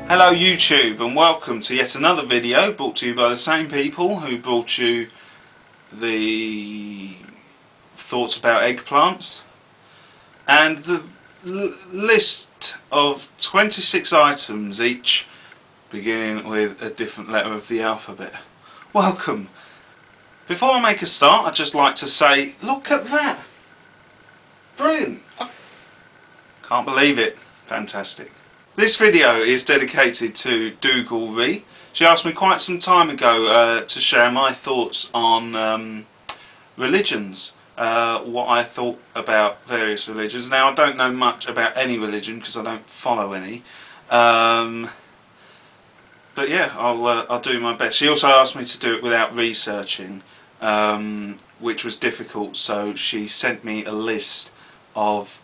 Hello YouTube, and welcome to yet another video brought to you by the same people who brought you the thoughts about eggplants and the list of 26 items, each beginning with a different letter of the alphabet. Welcome! Before I make a start, I'd just like to say, look at that! Brilliant! I can't believe it. Fantastic. This video is dedicated to dougalrie. She asked me quite some time ago to share my thoughts on religions, what I thought about various religions. Now, I don't know much about any religion because I don't follow any, but yeah, I'll do my best. She also asked me to do it without researching, which was difficult, so she sent me a list of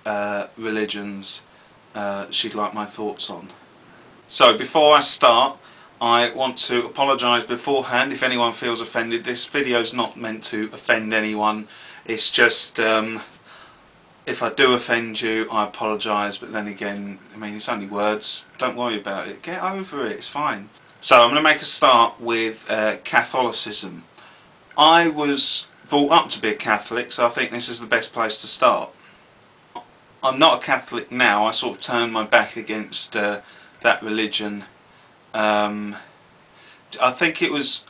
religions she'd like my thoughts on. So before I start, I want to apologise beforehand if anyone feels offended. This video's not meant to offend anyone. It's just if I do offend you, I apologise, but then again, I mean, it's only words. Don't worry about it. Get over it. It's fine. So I'm going to make a start with Catholicism. I was brought up to be a Catholic, so I think this is the best place to start. I'm not a Catholic now. I sort of turned my back against that religion. I think it was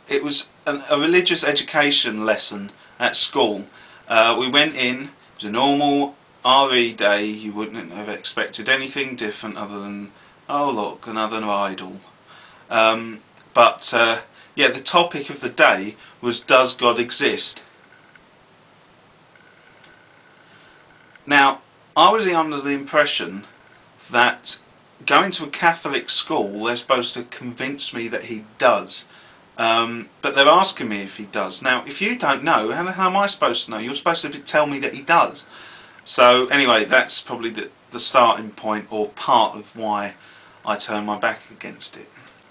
a religious education lesson at school. We went in, it was a normal RE day. You wouldn't have expected anything different other than, oh look, another idol. But yeah, the topic of the day was, does God exist? Now, I was under the impression that going to a Catholic school, they're supposed to convince me that he does. But they're asking me if he does. Now, if you don't know, how the hell am I supposed to know? You're supposed to tell me that he does. So, anyway, that's probably the starting point, or part of why I turned my back against it.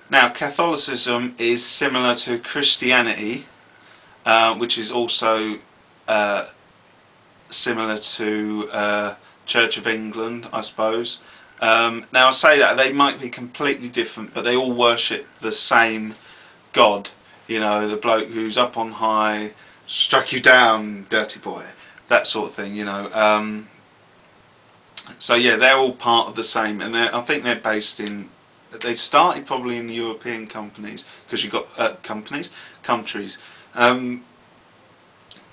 Now, Catholicism is similar to Christianity, which is also similar to Church of England, I suppose. Now I say that, they might be completely different, but they all worship the same God. You know, the bloke who's up on high, struck you down, dirty boy, that sort of thing, you know. So yeah, they're all part of the same, and I think they're based in, they started probably in the European companies, because you've got countries.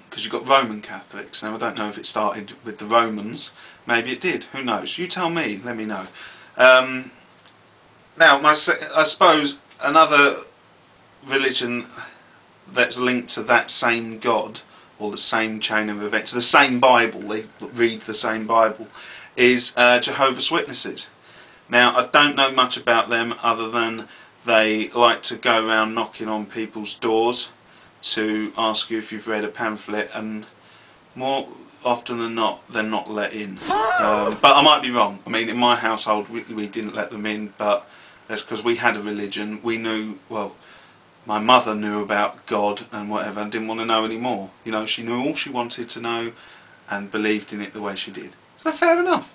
Because you've got Roman Catholics. Now I don't know if it started with the Romans, maybe it did, who knows, you tell me, let me know. Now I suppose another religion that's linked to that same God, or the same chain of events, the same Bible, they read the same Bible, is Jehovah's Witnesses. Now I don't know much about them other than they like to go around knocking on people's doors to ask you if you've read a pamphlet, and more often than not they're not let in. But I might be wrong. I mean, in my household we didn't let them in, but that's because we had a religion. We knew, well, my mother knew about God and whatever and didn't want to know any more. You know, she knew all she wanted to know and believed in it the way she did. So fair enough.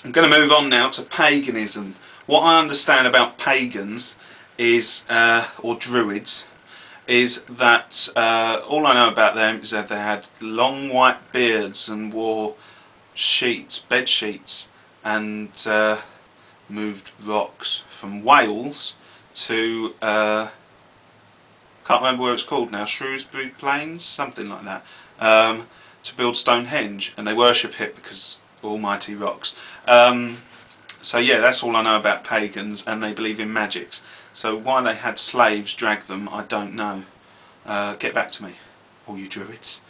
I'm going to move on now to paganism. What I understand about pagans is, or druids, is that all I know about them is that they had long white beards and wore sheets, bed sheets, and moved rocks from Wales to can't remember where it's called now, Salisbury Plains, something like that, to build Stonehenge, and they worship it because almighty rocks. So yeah, that's all I know about pagans, and they believe in magics. So why they had slaves drag them, I don't know. Get back to me, all you druids.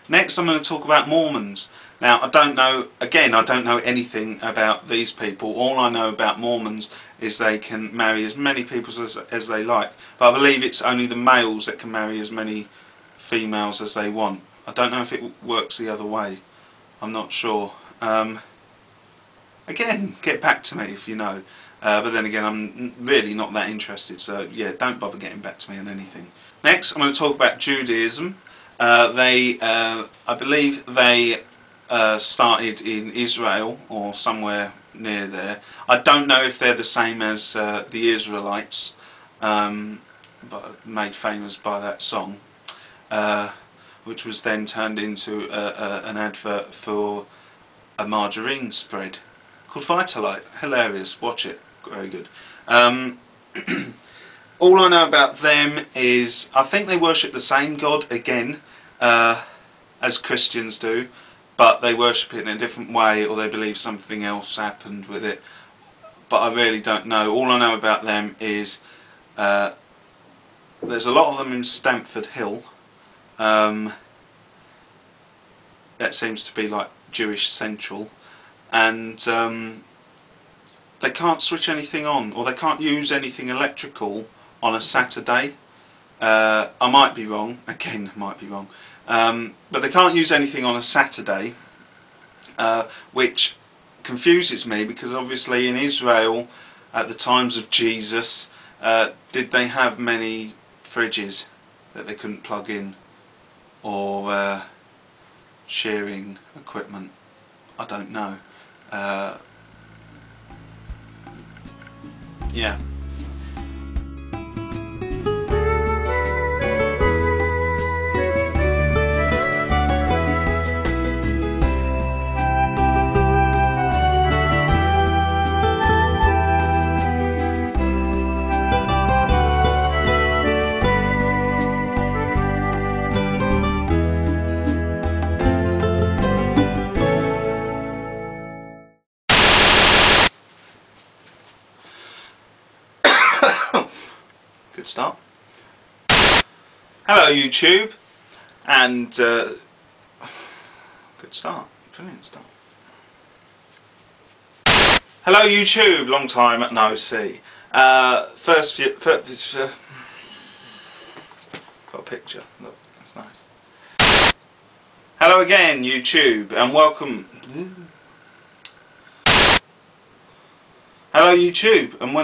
Next I'm going to talk about Mormons. Now I don't know, again, I don't know anything about these people. All I know about Mormons is they can marry as many people as they like. But I believe it's only the males that can marry as many females as they want. I don't know if it works the other way. I'm not sure. Again, get back to me if you know. But then again, I'm really not that interested, so yeah, don't bother getting back to me on anything. Next, I'm going to talk about Judaism. I believe they started in Israel, or somewhere near there. I don't know if they're the same as the Israelites, but made famous by that song, which was then turned into an advert for a margarine spread called Vitalite. Hilarious, watch it, very good. All I know about them is I think they worship the same God again as Christians do, but they worship it in a different way, or they believe something else happened with it, but I really don't know. All I know about them is there's a lot of them in Stamford Hill. That seems to be like Jewish Central, and they can't switch anything on, or they can't use anything electrical on a Saturday. I might be wrong, again might be wrong, but they can't use anything on a Saturday, which confuses me, because obviously in Israel at the times of Jesus, did they have many fridges that they couldn't plug in, or shearing equipment? I don't know. Yeah. Good start. Hello YouTube, and good start, brilliant start. Hello YouTube, long time no see. Got a picture, look, that's nice. Hello again YouTube, and welcome. Hello YouTube, and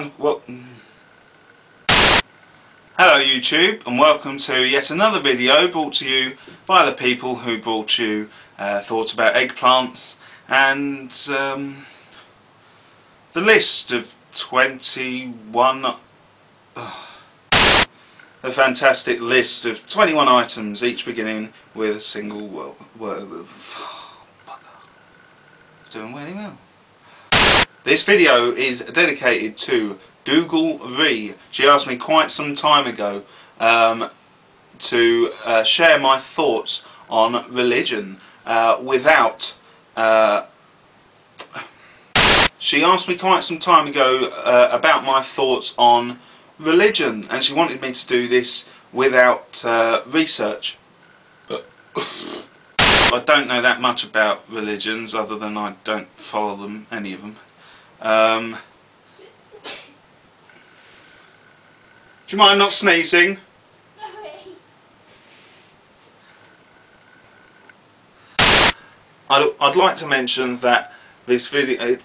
Hello YouTube, and welcome to yet another video brought to you by the people who brought you thoughts about eggplants, and the list of 21, a fantastic list of 21 items, each beginning with a single word. It's doing really well. This video is dedicated to dougalrie. She asked me quite some time ago to share my thoughts on religion without... She asked me quite some time ago about my thoughts on religion, and she wanted me to do this without research. I don't know that much about religions, other than I don't follow them, any of them. Do you mind not sneezing? Sorry. I'd like to mention that this video...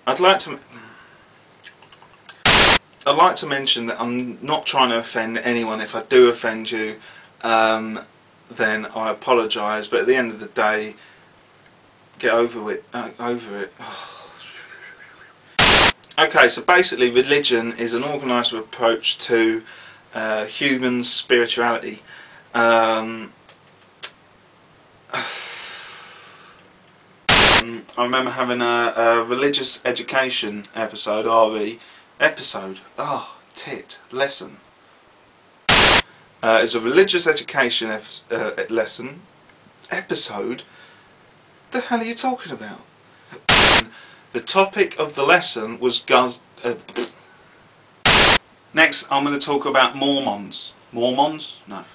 I'd like to mention that I'm not trying to offend anyone. If I do offend you, then I apologise. But at the end of the day, get over it. Okay, so basically religion is an organised approach to human spirituality. I remember having a religious education episode, lesson. It's a religious education lesson, episode? The hell are you talking about? The topic of the lesson was Next, I'm going to talk about Mormons. Mormons? No.